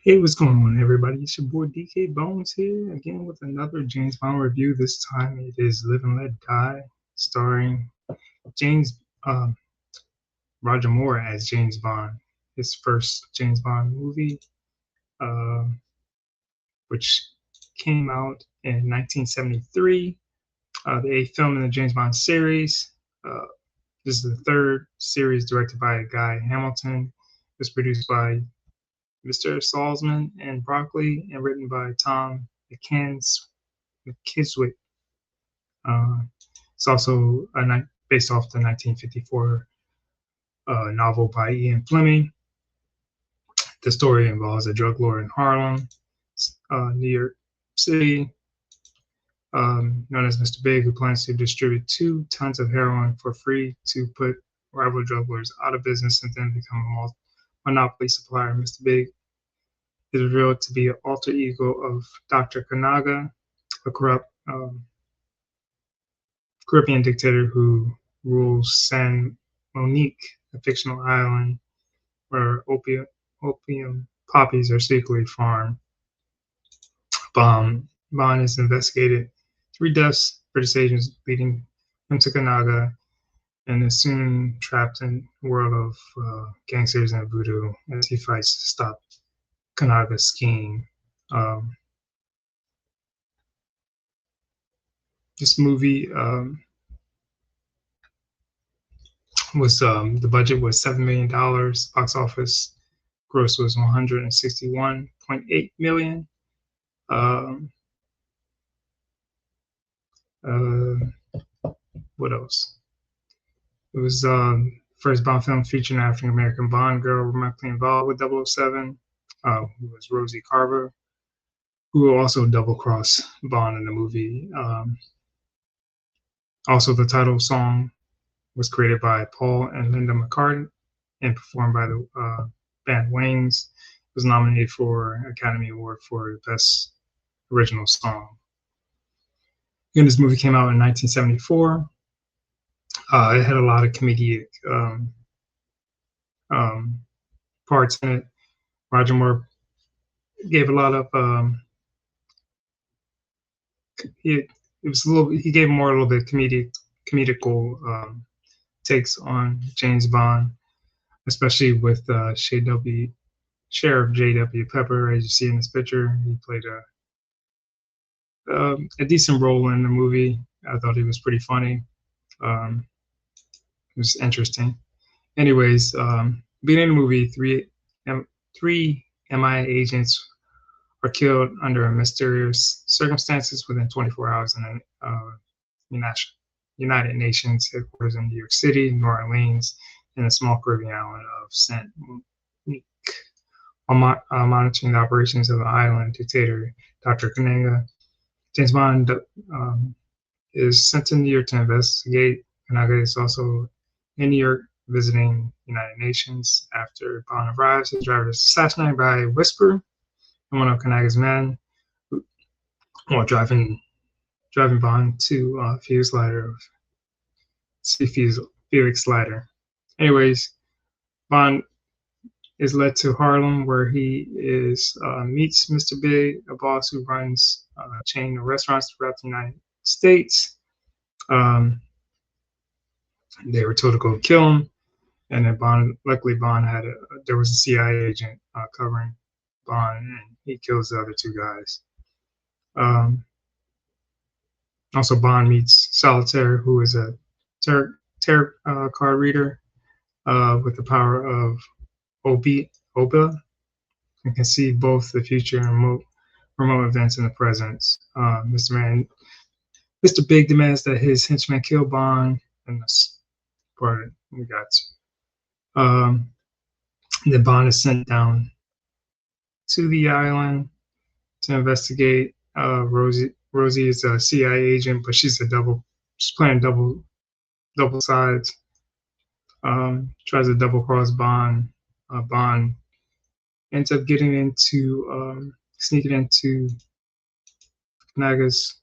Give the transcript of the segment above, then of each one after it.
Hey, what's going on, everybody? It's your boy DK Bones here again with another James Bond review. This time it is Live and Let Die, starring James Roger Moore as James Bond. His first James Bond movie, uh, which came out in 1973. The eighth film in the James Bond series. Uh, this is the third series directed by Guy Hamilton. It was produced by Mr. Salzman and Broccoli and written by Tom McKiswick. Uh, it's also based off the 1954 novel by Ian Fleming. The story involves a drug lord in Harlem, New York City, known as Mr. Big, who plans to distribute 2 tons of heroin for free to put rival drug lords out of business and then become a monopoly supplier. Mr. Big is revealed to be an alter ego of Dr. Kanaga, a corrupt Caribbean dictator who rules San Monique, a fictional island where opium poppies are secretly farmed. Bond has investigated 3 deaths, British agents leading him to Kanaga, and is soon trapped in a world of gangsters and voodoo as he fights to stop Kanaga's scheme. This movie was the budget was $7 million. Box office gross was 161.8 million. What else? It was first Bond film featuring an African American Bond girl remarkably involved with 007, who was Rosie Carver, who will also double cross Bond in the movie. Also, the title song was created by Paul and Linda McCartney and performed by the band Wings. It was nominated for Academy Award for Best Original Song. Again, this movie came out in 1974. It had a lot of comedic parts in it. Roger Moore gave a lot of he gave more a little bit comedical takes on James Bond, especially with Sheriff J.W. Pepper, as you see in this picture. He played a decent role in the movie. I thought he was pretty funny. It was interesting. Anyways, beginning of the movie, three MI agents are killed under mysterious circumstances within 24 hours in the United Nations headquarters in New York City, New Orleans, and the small Caribbean island of Saint Monique. While monitoring the operations of the island dictator, Dr. Kananga, James Bond is sent to New York to investigate. Kananga is also in New York visiting United Nations. After Bond arrives, his driver is assassinated by Whisper, one of Kanaga's men, while driving Bond to Felix Leiter. Anyways, Bond is led to Harlem, where he meets Mr. Big, a boss who runs a chain of restaurants throughout the United States. They were told to go kill him, and then luckily Bond there was a CIA agent covering Bond, and he kills the other 2 guys. Also, Bond meets Solitaire, who is a tarot card reader with the power of Oba, and can see both the future and remote events in the present. Mr. Big demands that his henchmen kill Bond, and that's part we got to. Then Bond is sent down to the island to investigate. Rosie is a CIA agent, but she's playing double sides. Tries to double cross Bond. Bond ends up sneaking into Kanaga's,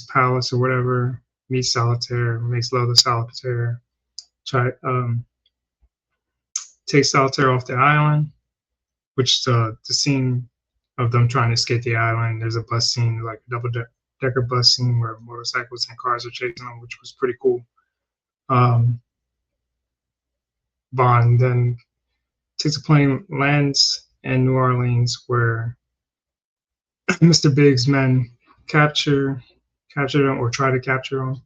palace or whatever. Meets Solitaire, makes love to Solitaire. Takes Solitaire off the island. which the scene of them trying to escape the island. There's a bus scene, like a double-decker bus scene where motorcycles and cars are chasing them, which was pretty cool. Bond then takes a plane, lands in New Orleans, where Mr. Big's men capture him or try to capture him.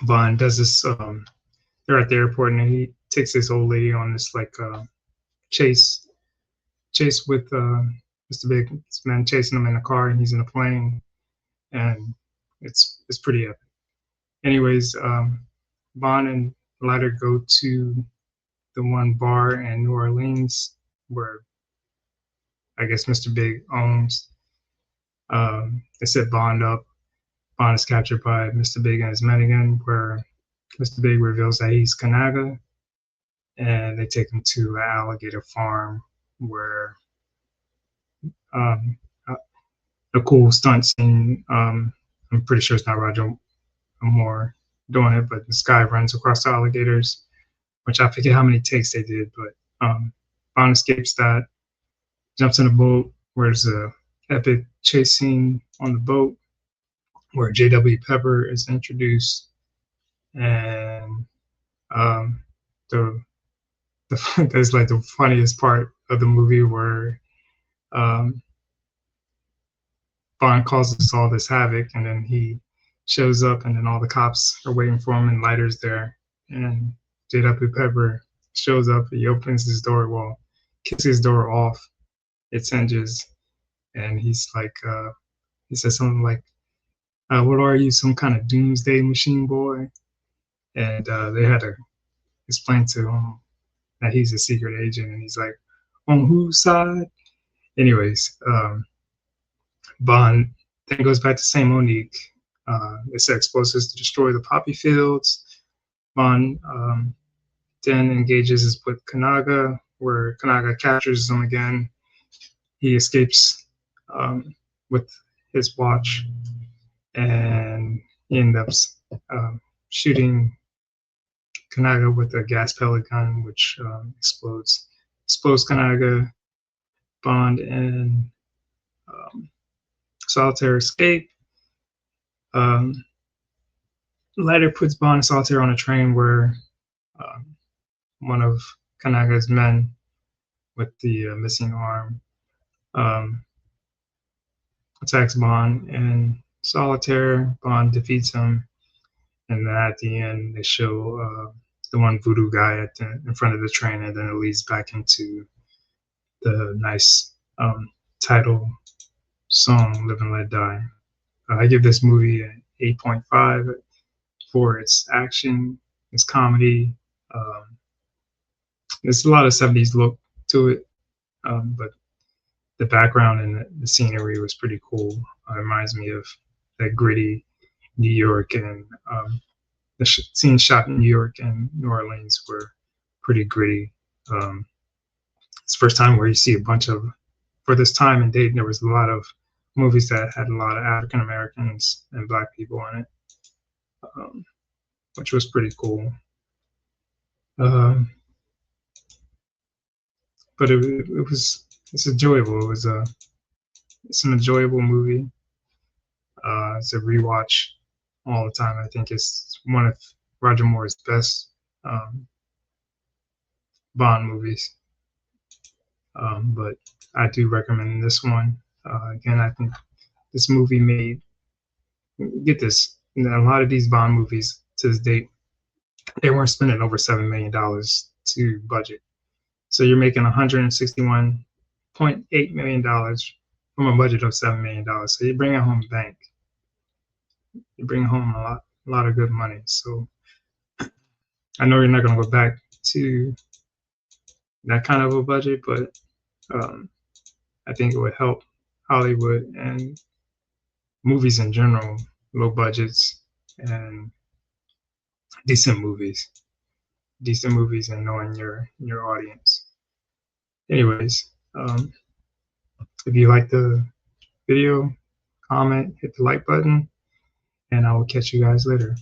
Bond does this. They're at the airport, and he takes this old lady on this like chase with Mr. Big's men chasing him in a car, and he's in a plane, and it's pretty epic. Anyways, Bond and Leiter go to the one bar in New Orleans where I guess Mr. Big owns. They set Bond up. Bond is captured by Mr. Big and his men again, where Mr. Big reveals that he's Kanaga, and they take him to an alligator farm where a cool stunt scene. I'm pretty sure it's not Roger Moore doing it, but this guy runs across the alligators, which I forget how many takes they did, but Bond escapes that, jumps in a boat where there's a epic chase scene on the boat where J.W. Pepper is introduced, and that's like the funniest part of the movie where Bond causes all this havoc, and then he shows up, and then all the cops are waiting for him, and Leiter's there, and J.W. Pepper shows up. He opens his door, kicks his door off, its hinges, and he's like, he says something like, "What are you, some kind of doomsday machine boy?" And they had to explain to him that he's a secret agent, and he's like, "On whose side?" Anyways, Bond then goes back to Saint Monique. They set explosives to destroy the poppy fields. Bond then engages with Kanaga, where Kanaga captures him again. He escapes with his watch, and he ends up shooting Kanaga with a gas pellet gun, which explodes Kanaga. Bond and Solitaire escape. Leiter puts Bond and Solitaire on a train where one of Kanaga's men with the missing arm attacks Bond and Solitaire. Bond defeats him, and then at the end they show the one voodoo guy in front of the train, and then it leads back into the nice title song, "Live and Let Die." I give this movie an 8.5 for its action, its comedy. There's a lot of 70s look to it, but the background and the scenery was pretty cool. It reminds me of that gritty New York, and the scenes shot in New York and New Orleans were pretty gritty. It's the first time where you see a bunch of, for this time and date, there was a lot of movies that had a lot of African Americans and Black people in it, which was pretty cool. But it's enjoyable. It's an enjoyable movie. It's a rewatch all the time. I think it's one of Roger Moore's best Bond movies. But I do recommend this one. Again, I think this movie get this, a lot of these Bond movies to this date, they weren't spending over $7 million to budget. So you're making $161.8 million from a budget of $7 million. So you're bringing home bank. You bring home a lot of good money. So I know you're not going to go back to that kind of a budget, but I think it would help Hollywood and movies in general, low budgets and decent movies and knowing your audience. Anyways, if you like the video, comment, hit the like button, and I will catch you guys later.